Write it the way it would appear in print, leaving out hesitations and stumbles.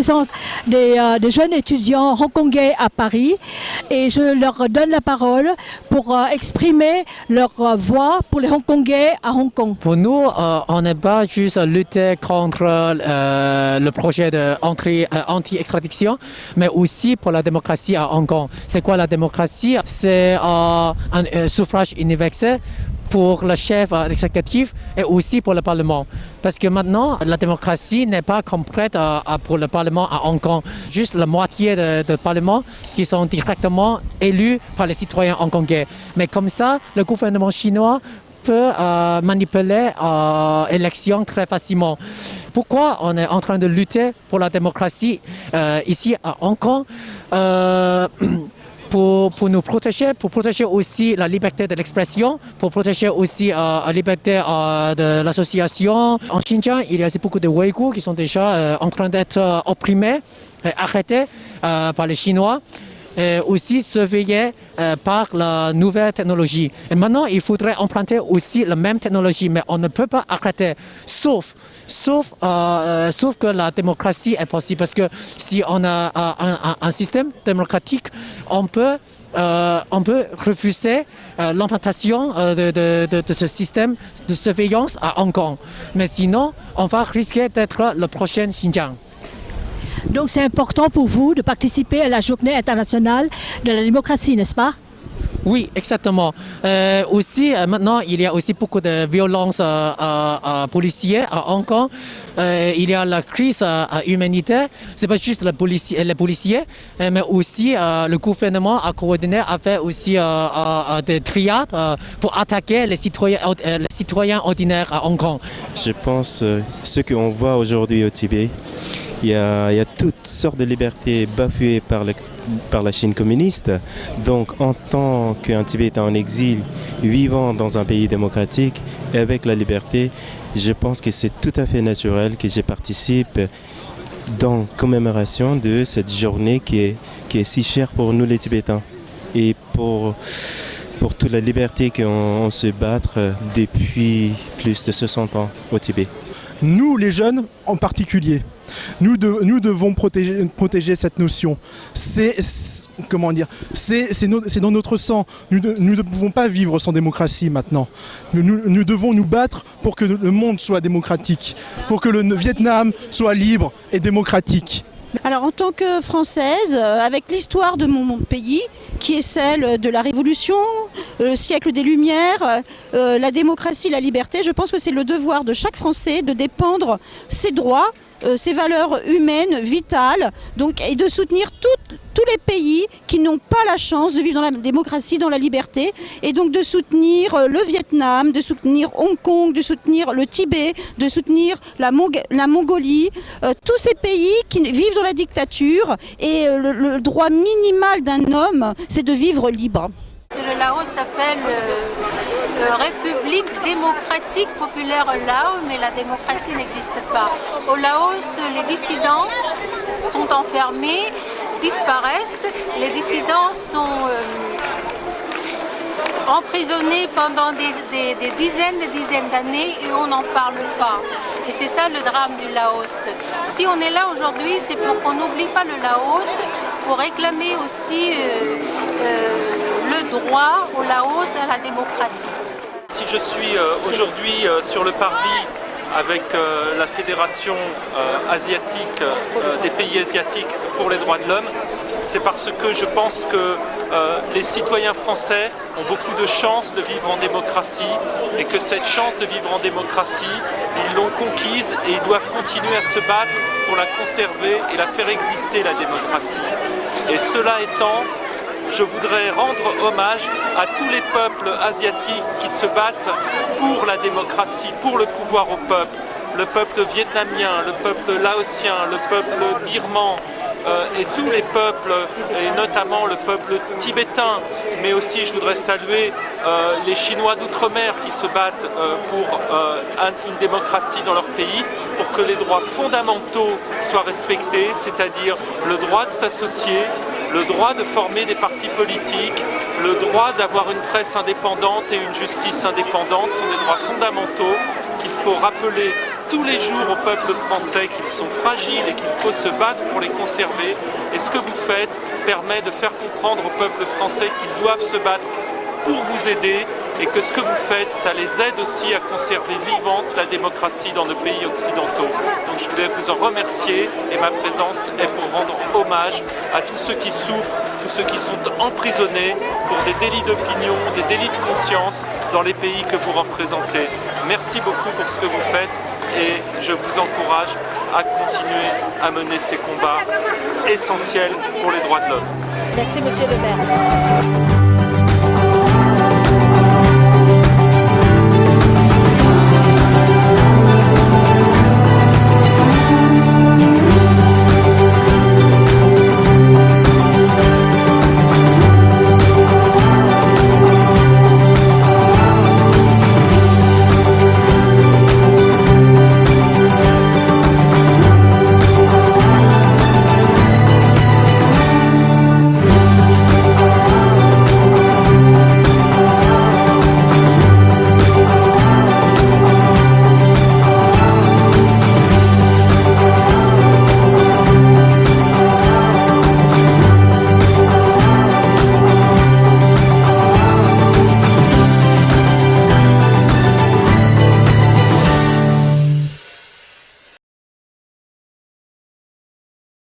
présence des jeunes étudiants hongkongais à Paris et je leur donne la parole pour exprimer leur voix pour les Hongkongais à Hong Kong. Pour nous, on n'est pas juste lutter contre le projet anti-extradition, mais aussi pour la démocratie à Hong Kong. C'est quoi la démocratie? C'est un suffrage universel pour le chef exécutif et aussi pour le Parlement. Parce que maintenant, la démocratie n'est pas complète pour le Parlement à Hong Kong. Juste la moitié de Parlement qui sont directement élus par les citoyens hongkongais. Mais comme ça, le gouvernement chinois peut manipuler l'élection très facilement. Pourquoi on est en train de lutter pour la démocratie ici à Hong Kong? Pour nous protéger, pour protéger aussi la liberté de l'expression, pour protéger aussi la liberté de l'association. En Xinjiang, il y a aussi beaucoup de Ouïghours qui sont déjà en train d'être opprimés, arrêtés par les Chinois. Et aussi surveillés par la nouvelle technologie. Et maintenant, il faudrait emprunter aussi la même technologie, mais on ne peut pas arrêter, sauf que la démocratie est possible. Parce que si on a un système démocratique, on peut refuser l'implantation de ce système de surveillance à Hong Kong. Mais sinon, on va risquer d'être le prochain Xinjiang. Donc c'est important pour vous de participer à la journée internationale de la démocratie, n'est-ce pas? Oui, exactement. Aussi, maintenant, il y a aussi beaucoup de violences policières à Hong Kong. Il y a la crise humanitaire. C'est pas juste les policiers, mais aussi le gouvernement a coordonné, a fait aussi des triades pour attaquer les citoyens ordinaires à Hong Kong. Je pense ce qu'on voit aujourd'hui au Tibet. Il y a toutes sortes de libertés bafouées par la Chine communiste. Donc, en tant qu'un Tibétain en exil, vivant dans un pays démocratique et avec la liberté, je pense que c'est tout à fait naturel que je participe dans la commémoration de cette journée qui est si chère pour nous les Tibétains et pour toute la liberté qu'on se bat depuis plus de 60 ans au Tibet. Nous, les jeunes en particulier, nous devons protéger cette notion. C'est dans notre sang. Nous ne pouvons pas vivre sans démocratie maintenant. Nous devons nous battre pour que le monde soit démocratique, pour que le Vietnam soit libre et démocratique. Alors en tant que Française, avec l'histoire de mon pays, qui est celle de la Révolution, le siècle des Lumières, la démocratie, la liberté, je pense que c'est le devoir de chaque Français de défendre ses droits, ses valeurs humaines, vitales, et de soutenir tous les pays qui n'ont pas la chance de vivre dans la démocratie, dans la liberté, et donc de soutenir le Vietnam, de soutenir Hong Kong, de soutenir le Tibet, de soutenir la Mongolie, tous ces pays qui vivent dans la dictature, et le droit minimal d'un homme, c'est de vivre libre. Le Laos s'appelle République démocratique populaire Lao, mais la démocratie n'existe pas. Au Laos, les dissidents sont enfermés, disparaissent. Les dissidents sont emprisonnés pendant des dizaines d'années et on n'en parle pas. Et c'est ça le drame du Laos. Si on est là aujourd'hui, c'est pour qu'on n'oublie pas le Laos, pour réclamer aussi le droit au Laos à la démocratie. Si je suis aujourd'hui sur le parvis avec la Fédération asiatique des pays asiatiques pour les droits de l'homme, c'est parce que je pense que les citoyens français ont beaucoup de chances de vivre en démocratie et que cette chance de vivre en démocratie, ils l'ont conquise et ils doivent continuer à se battre pour la conserver et la faire exister, la démocratie. Et cela étant, je voudrais rendre hommage à tous les peuples asiatiques qui se battent pour la démocratie, pour le pouvoir au peuple. Le peuple vietnamien, le peuple laotien, le peuple birman, et tous les peuples, et notamment le peuple tibétain, mais aussi je voudrais saluer les Chinois d'outre-mer qui se battent pour une démocratie dans leur pays, pour que les droits fondamentaux soient respectés, c'est-à-dire le droit de s'associer, le droit de former des partis politiques, le droit d'avoir une presse indépendante et une justice indépendante sont des droits fondamentaux qu'il faut rappeler tous les jours au peuple français qu'ils sont fragiles et qu'il faut se battre pour les conserver. Et ce que vous faites permet de faire comprendre au peuple français qu'ils doivent se battre pour vous aider et que ce que vous faites, ça les aide aussi à conserver vivante la démocratie dans nos pays occidentaux. Donc je voulais vous en remercier et ma présence est pour rendre hommage à tous ceux qui souffrent, tous ceux qui sont emprisonnés pour des délits d'opinion, des délits de conscience dans les pays que vous représentez. Merci beaucoup pour ce que vous faites et je vous encourage à continuer à mener ces combats essentiels pour les droits de l'homme. Merci Monsieur le maire.